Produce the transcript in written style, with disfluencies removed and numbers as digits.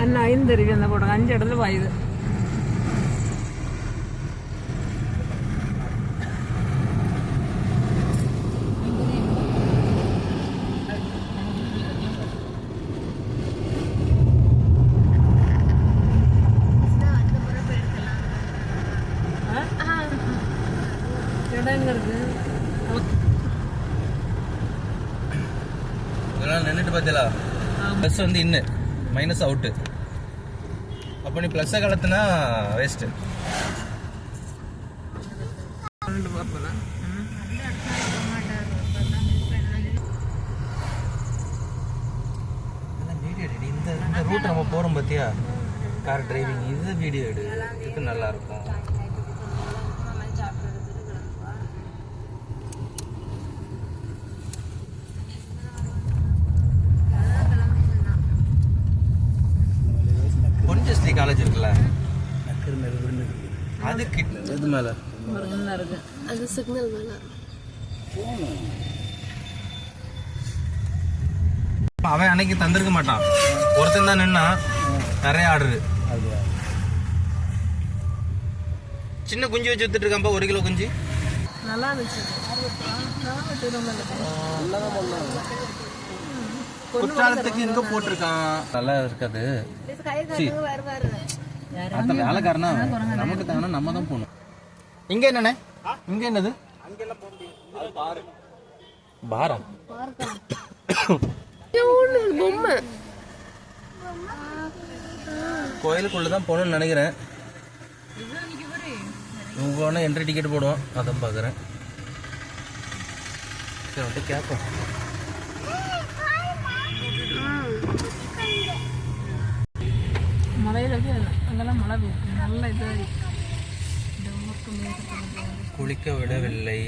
அண்ணா 5 இருக்கு அந்த போடுங்க 5 இடத்துல பாயுது. நின்றுட்டு பார்த்தீங்களா? ப்ளஸ் வந்து இன்னு மைனஸ் அவுட்டு. அப்போ நீ ப்ளஸ்ஸை கலத்துனா வேஸ்ட்டு. இந்த ரூட் நம்ம போகிறோம் பார்த்தியா, கார் டிரைவிங், இது வீடியோ எடு, இது நல்லாயிருக்கும். பொன்ஜஸ்ரீ காலேஜ் இருக்குல்ல, அது கிட்ட இது மேலே அது சிக்னல் மேலே. அவன் அன்னைக்கு தந்திருக்க மாட்டான், ஒருத்தன் தான் நின்னா நிறைய ஆர்டரு. சின்ன குஞ்சு வச்சு வித்துட்டு இருக்கான்ப்பா, 1 கிலோ குஞ்சு நல்லா இருந்துச்சு. குற்றாலத்துக்கு இங்க போட்டிருக்கான், நல்லா இருக்காது. அந்த வேலைக்காரனா நமக்கு தானே, நம்ம தான் போகணும். இங்க என்னண்ணே, இங்க என்னது பாரா பொம்மை கோயிலுக்குள்ளதான் போகணும்னு நினைக்கிறேன். இவங்க போனால் என்ட்ரி டிக்கெட் போடுவோம், அதான் பார்க்குறேன். சரி வந்துட்டு கேட்போம். மழையில அங்கெல்லாம் மழை பெய்யும், நல்ல இதாக குளிக்க விடவில்லை.